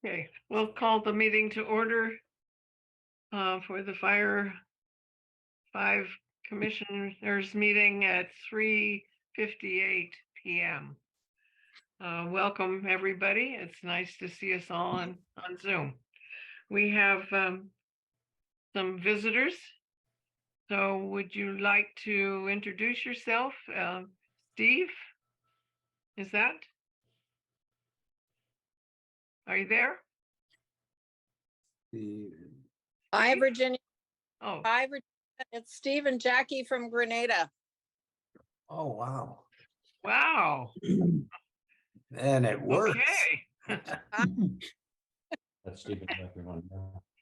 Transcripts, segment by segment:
Okay, we'll call the meeting to order for the Fire 5 Commissioners meeting at 3:58 p.m. Welcome, everybody. It's nice to see us all on Zoom. We have some visitors. So would you like to introduce yourself? Steve, is that? Are you there? Hi, Virginia. Oh, Hi, Virginia. It's Steve and Jackie from Grenada. Oh, wow. wow. And it works. Okay. That's Stephen. Everyone.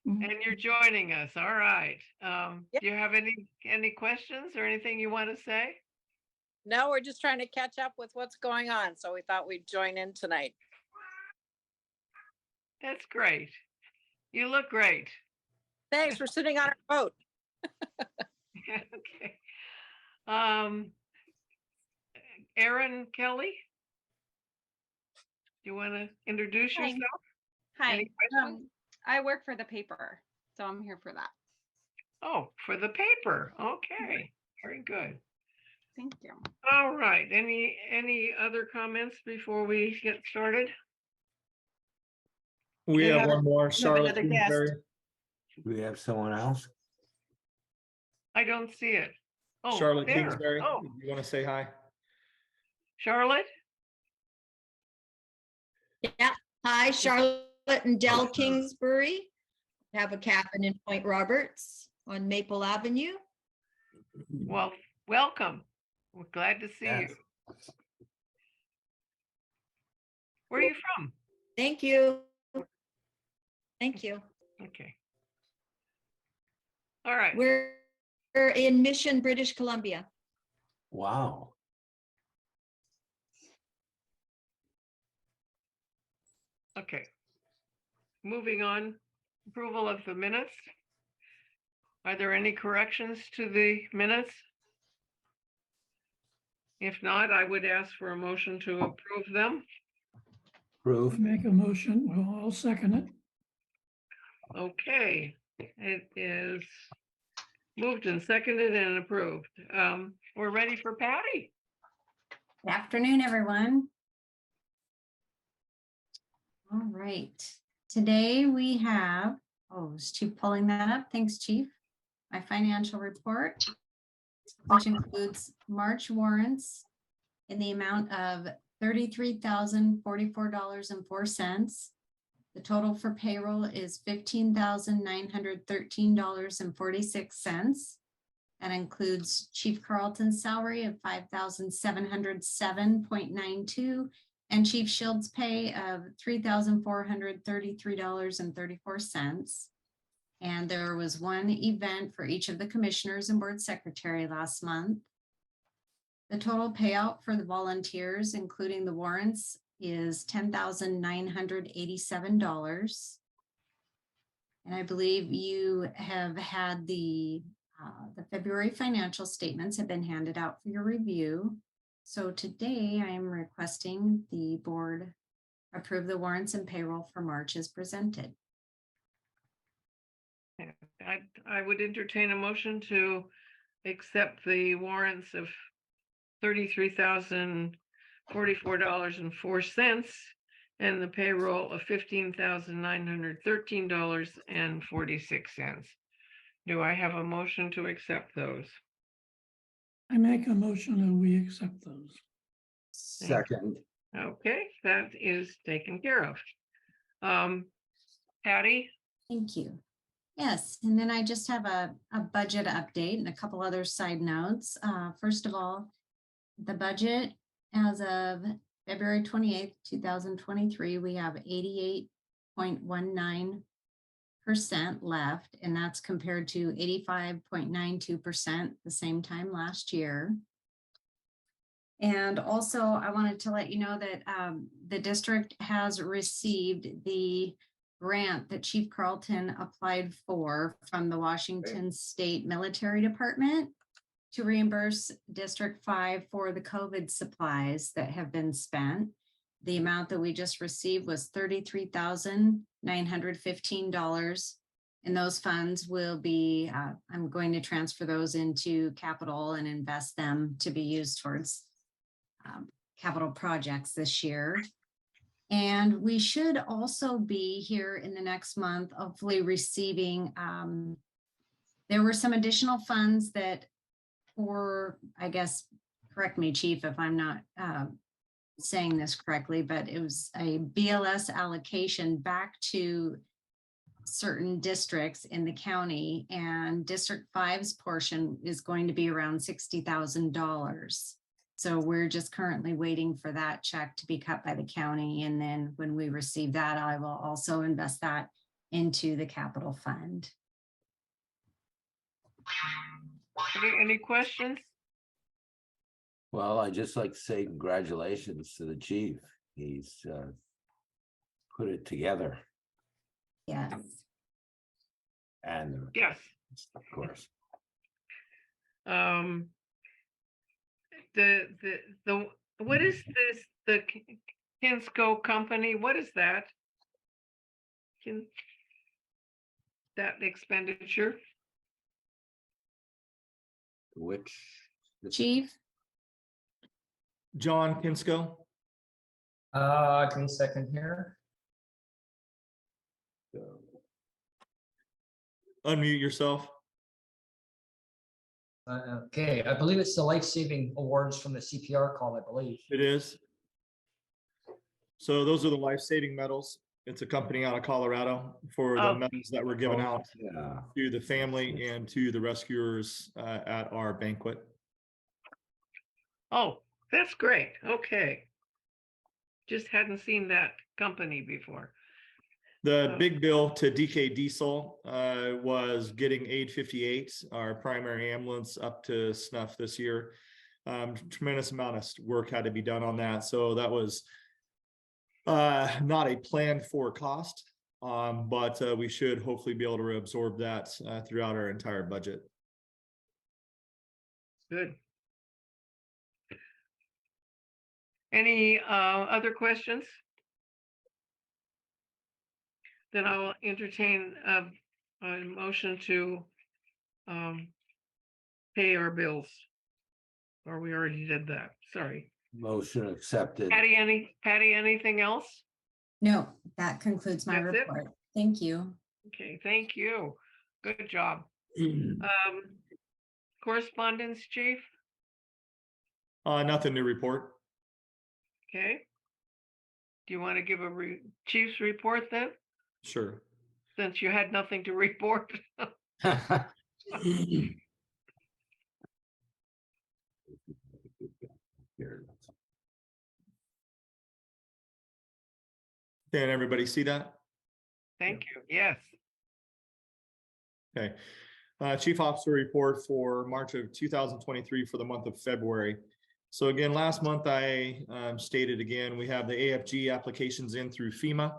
And you're joining us. All right. Yep. Do you have any questions or anything you want to say? No, we're just trying to catch up with what's going on. So we thought we'd join in tonight. That's great. You look great. Thanks for sitting on our boat. Okay. Erin Kelly, do you want to introduce Hi. yourself? Hi, Any questions? I work for the paper, so I'm here for that. Oh, for the paper. Okay, very good. Thank you. All right. Any other comments before we get started? We Yeah. have one more, Charlotte another guest. Kingsbury. Do we have someone else? I don't see it. Oh, Charlotte there. Kingsbury, Oh, you want to say hi? Charlotte? Yeah. Hi, Charlotte and Dell Kingsbury. Have a cabin in Point Roberts on Maple Avenue. Well, welcome. We're glad to see Yes. you. Where are you from? Thank you. Thank you. Okay. All right. We're in Mission, British Columbia. Wow. Okay. Moving on, approval of the minutes. Are there any corrections to the minutes? If not, I would ask for a motion to approve them. Proof. Make a motion, well, I'll second it. Okay, it is moved and seconded and approved. We're ready for Patty. Good afternoon, everyone. All right, today we have, is Chief pulling that up? Thanks, Chief. My financial report, which includes March warrants in the amount of $33,044.04. The total for payroll is $15,913.46. That includes Chief Carlton's salary of $5,707.92 and Chief Shield's pay of $3,433.34. And there was one event for each of the commissioners and board secretary last month. The total payout for the volunteers, including the warrants, is $10,987. And I believe you have had the February financial statements have been handed out for your review. So today I am requesting the board approve the warrants and payroll for March as presented. I would entertain a motion to accept the warrants of $33,044.04 and the payroll of $15,913.46. Do I have a motion to accept those? I make a motion that we accept those. Second. Okay, that is taken care of. Patty? Thank you. Yes, and then I just have a budget update and a couple other side notes. First of all, the budget as of February 28th, 2023, we have 88.19% left, and that's compared to 85.92% the same time last year. And also, I wanted to let you know that the district has received the grant that Chief Carlton applied for from the Washington State Military Department to reimburse District 5 for the COVID supplies that have been spent. The amount that we just received was $33,915. And those funds will be, I'm going to transfer those into capital and invest them to be used towards capital projects this year. And we should also be here in the next month, hopefully receiving, there were some additional funds that, or I guess, correct me, Chief, if I'm not saying this correctly, but it was a BLS allocation back to certain districts in the county, and District 5's portion is going to be around $60,000. So we're just currently waiting for that check to be cut by the county. And then when we receive that, I will also invest that into the capital fund. Any questions? Well, I just like to say congratulations to the chief. He's put it together, Yes. and Yes. of course, What is this, the Kinsco company? What is that? That expenditure? which Chief? John Kinsko. Give me a second here. Unmute yourself. Okay, I believe it's the life-saving awards from the CPR call, I believe. It is. So those are the life-saving medals. It's a company out of Colorado for the Oh. medals that were given out Yeah, to the family and to the rescuers at our banquet. Oh, that's great. Okay. Just hadn't seen that company before. The big bill to DK Diesel was getting Aid 58, our primary ambulance, up to snuff this year. Tremendous amount of work had to be done on that. So that was not a planned for cost, but we should hopefully be able to absorb that throughout our entire budget. Good. Any other questions? Then I will entertain a motion to pay our bills. Or we already did that. Sorry. motion accepted. Patty, anything else? No, that concludes my That's it? report. Thank you. Okay, thank you. Good job. Correspondence, chief? Nothing to report. Okay. Do you want to give a chief's report then, Sure. since you had nothing to report? Can everybody see that? Thank you. Yes. Okay. Chief Officer report for March of 2023 for the month of February. So again, last month I stated again, we have the AFG applications in through FEMA.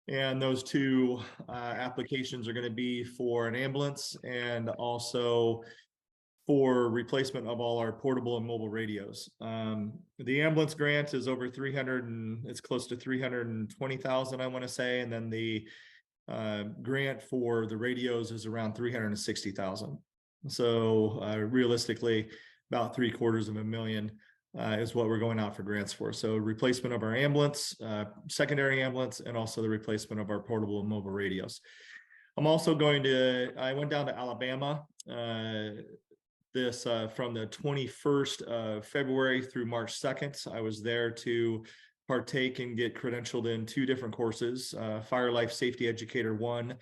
And those two applications are going to be for an ambulance and also for replacement of all our portable and mobile radios. The ambulance grant is over 300 and it's close to 320,000, I want to say. And then the grant for the radios is around 360,000. So realistically, about $750,000 is what we're going out for grants for. So replacement of our ambulance, secondary ambulance, and also the replacement of our portable and mobile radios. I'm also I went down to Alabama from the 21st of February through March 2nd. I was there to partake and get credentialed in 2 different courses, Fire Life Safety Educator 1,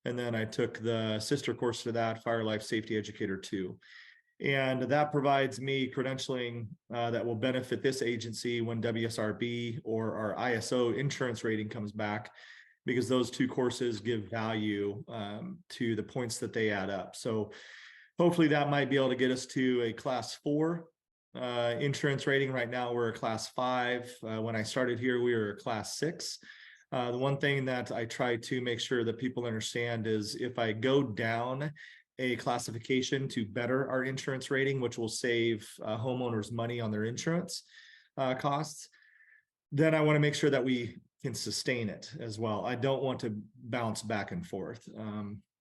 and then I took the sister course to that, Fire Life Safety Educator 2. And that provides me credentialing that will benefit this agency when WSRB or our ISO insurance rating comes back, because those 2 courses give value to the points that they add up. So hopefully that might be able to get us to a class 4 insurance rating. Right now we're a class 5. When I started here, we were a class 6. The one thing that I try to make sure that people understand is if I go down a classification to better our insurance rating, which will save homeowners money on their insurance costs, then I want to make sure that we can sustain it as well. I don't want to bounce back and forth.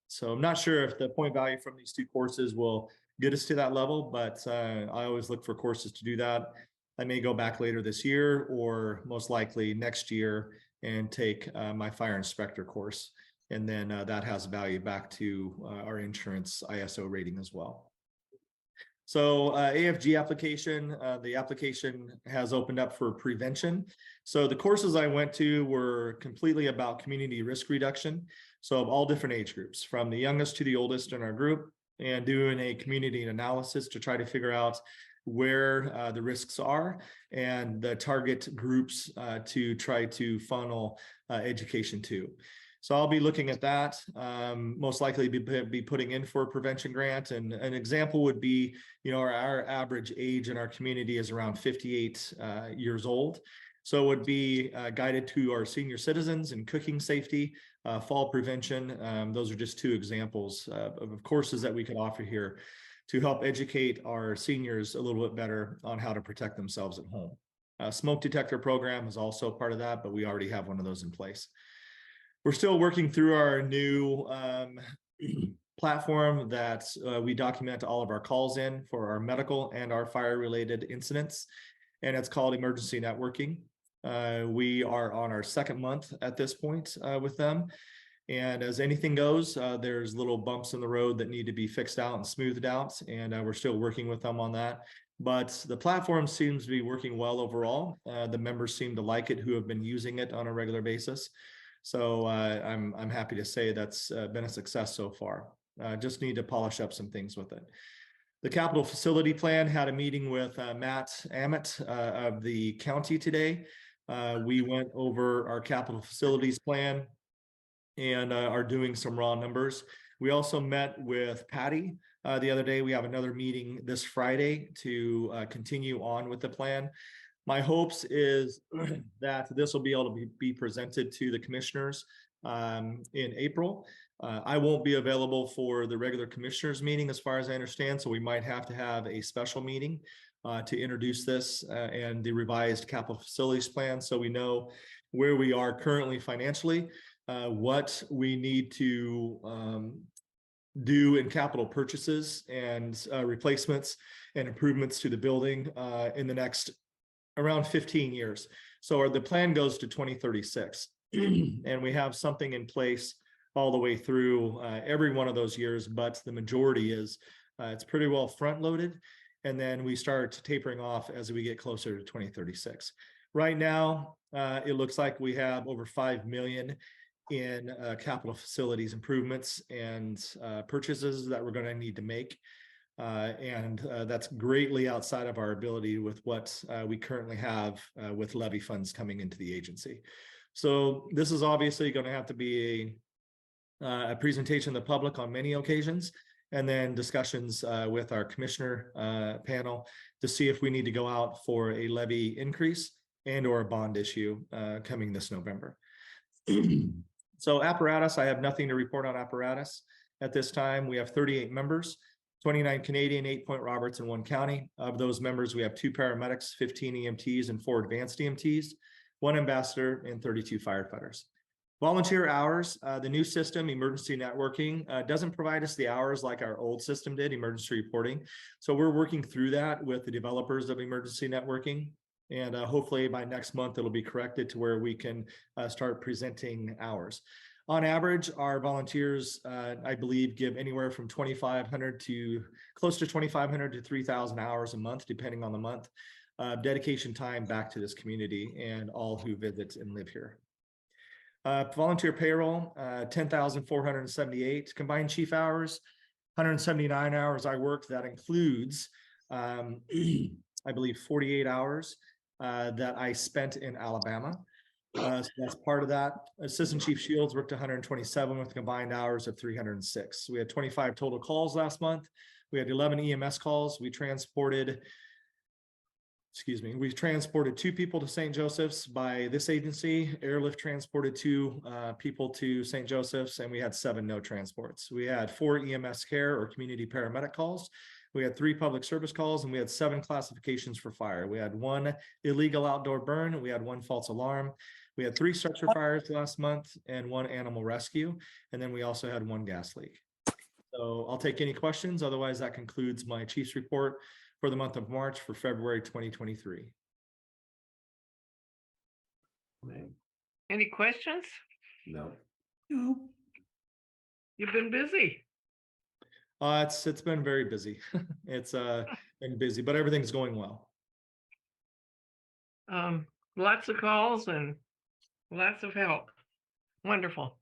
So I'm not sure if the point value from these two courses will get us to that level, but I always look for courses to do that. I may go back later this year or most likely next year and take my fire inspector course. And then that has value back to our insurance ISO rating as well. So AFG application, the application has opened up for prevention. So the courses I went to were completely about community risk reduction. So of all different age groups, from the youngest to the oldest in our group, and doing a community analysis to try to figure out where the risks are and the target groups to try to funnel education to. So I'll be looking at that, most likely be putting in for a prevention grant. And an example would be, our average age in our community is around 58 years old. So it would be guided to our senior citizens in cooking safety, fall prevention. Those are just two examples of courses that we could offer here to help educate our seniors a little bit better on how to protect themselves at home. Smoke detector program is also part of that, but we already have one of those in place. We're still working through our new platform that we document all of our calls in for our medical and our fire related incidents. And it's called emergency networking. We are on our second month at this point with them. And as anything goes, there's little bumps in the road that need to be fixed out and smoothed out. And we're still working with them on that. But the platform seems to be working well overall. The members seem to like it who have been using it on a regular basis. So I'm happy to say that's been a success so far. Just need to polish up some things with it. The capital facility plan had a meeting with Matt Ammett of the county today. We went over our capital facilities plan and are doing some raw numbers. We also met with Patty the other day. We have another meeting this Friday to continue on with the plan. My hopes is that this will be able to be presented to the commissioners in April. I won't be available for the regular commissioners meeting as far as I understand, so we might have to have a special meeting to introduce this and the revised capital facilities plan so we know where we are currently financially, what we need to do in capital purchases and replacements and improvements to the building in the next around 15 years. So the plan goes to 2036 and we have something in place all the way through every one of those years, but the majority is it's pretty well front loaded. And then we start tapering off as we get closer to 2036. Right now, it looks like we have over 5 million in capital facilities improvements and purchases that we're going to need to make. And that's greatly outside of our ability with what we currently have with levy funds coming into the agency. So this is obviously going to have to be a presentation to the public on many occasions, and then discussions with our commissioner panel to see if we need to go out for a levy increase and or a bond issue coming this November. So apparatus, I have nothing to report on apparatus at this time. We have 38 members. 29 Canadian, 8 Point Roberts, and 1 county. Of those members, we have 2 paramedics, 15 EMTs, and 4 advanced EMTs, 1 ambassador, and 32 firefighters. Volunteer hours, the new system, emergency networking, doesn't provide us the hours like our old system did, emergency reporting. So we're working through that with the developers of emergency networking. And hopefully by next month, it'll be corrected to where we can start presenting hours. On average, our volunteers, I believe, give anywhere from 2,500 to close to 2,500 to 3,000 hours a month, depending on the month, dedication time back to this community and all who visit and live here. Volunteer payroll, 10,478. Combined chief hours, 179 hours I worked. That includes, I believe, 48 hours that I spent in Alabama. So that's part of that. Assistant Chief Shields worked 127 with combined hours of 306. We had 25 total calls last month. We had 11 EMS calls. We transported 2 people to St. Joseph's by this agency. Airlift transported 2 people to St. Joseph's, and we had 7 no transports. We had 4 EMS care or community paramedic calls. We had 3 public service calls, and we had 7 classifications for fire. We had 1 illegal outdoor burn, we had 1 false alarm. We had 3 structure fires last month and 1 animal rescue. And then we also had 1 gas leak. So I'll take any questions. Otherwise, that concludes my chief's report for the month of March for February 2023. Any questions? No. No, You've been busy. It's been very busy. It's been busy, but everything's going well. Lots of calls and lots of help. Wonderful.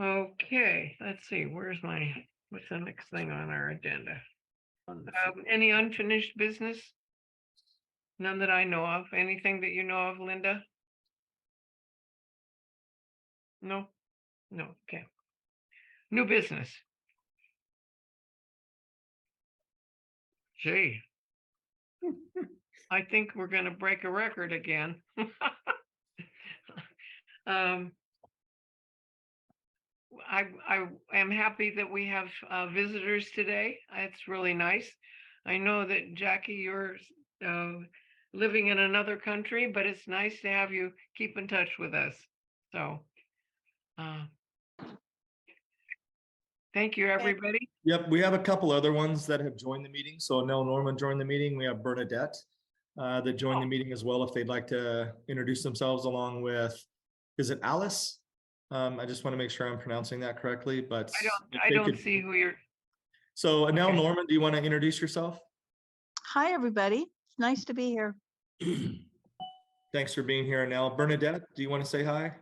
Okay, let's see, what's the next thing on our agenda? Any unfinished business? None that I know of. Anything that you know of, Linda? No? No, okay. New business. Gee. I think we're gonna break a record again. I am happy that we have visitors today. It's really nice. I know that Jackie, you're living in another country, but it's nice to have you keep in touch with us. So thank you, everybody. Yep, we have a couple other ones that have joined the meeting. So Nell Norman joined the meeting. We have Bernadette that joined the meeting as well if they'd like to introduce themselves along with, is it Alice? I just want to make sure I'm pronouncing that correctly, but I don't see who you're. So Nell Okay. Norman, do you want to introduce yourself? Hi, everybody. It's nice to be here. Thanks for being here, Nell. Bernadette, do you want to say hi?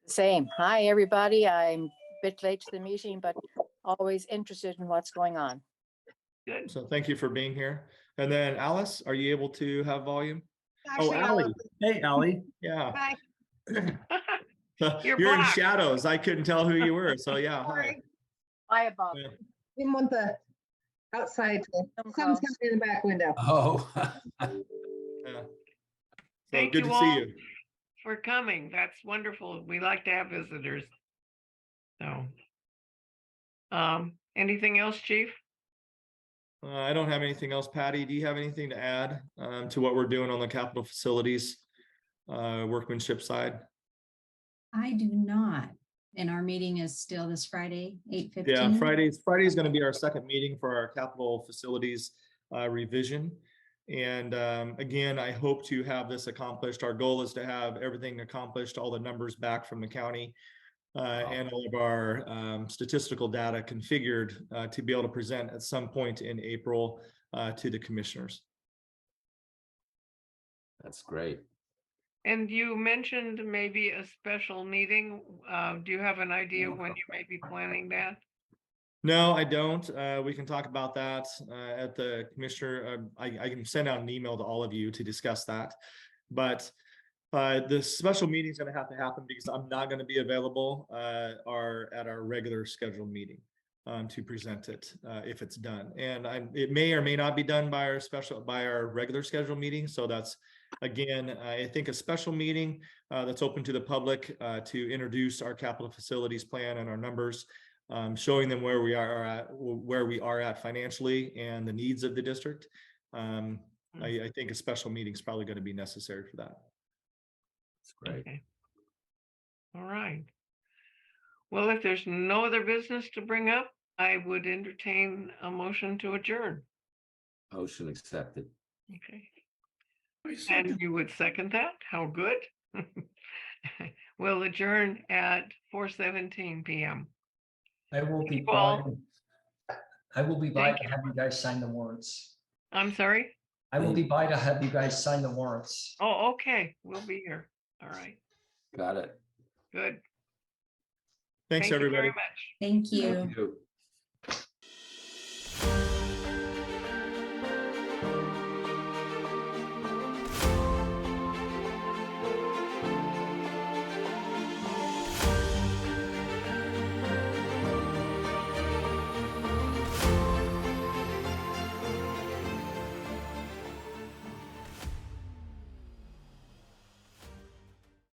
Same. Hi, everybody. I'm a bit late to the meeting, but always interested in what's going on. Good. So thank you for being here. And then Alice, are you able to have volume? Actually, Allie. Hey, Allie. Yeah. Hi. You're You're in black. shadows. I couldn't tell who you were. So yeah, hi. Sorry. Hi, Bob. Yeah. Didn't want the outside, Some sun's calls. coming in the back window. Oh. Yeah. So Thank good you to all. see you. For coming. That's wonderful. We like to have visitors. So, anything else, Chief? I don't have anything else. Patty, do you have anything to add to what we're doing on the Capitol Facilities workmanship side? I do not. And our meeting is still this Friday, 8:15. Yeah, Friday is going to be our second meeting for our Capitol Facilities revision. And again, I hope to have this accomplished. Our goal is to have everything accomplished, all the numbers back from the county and all of our statistical data configured to be able to present at some point in April to the commissioners. That's great. And you mentioned maybe a special meeting. Do you have an idea when you may be planning that? No, I don't. We can talk about that at the commissioner. I can send out an email to all of you to discuss that. But the special meeting is going to happen because I'm not going to be available at our regular scheduled meeting to present it if it's done. And it may or may not be done by our regular scheduled meeting. So that's, again, I think a special meeting that's open to the public to introduce our capital facilities plan and our numbers. Showing them where we are at financially and the needs of the district. I think a special meeting is probably going to be necessary for that. That's great. Okay. All right. Well, if there's no other business to bring up, I would entertain a motion to adjourn. Motion accepted. Okay. I And second. you would second that? How good? We'll adjourn at 4:17 p.m. I will be Well, by. I will be by thank to have you guys sign the warrants. I'm sorry? I will be by to have you guys sign the warrants. Oh, okay. We'll be here. All right. Got it. Good. Thanks, Thank you everybody. very much. Thank you. Thank you.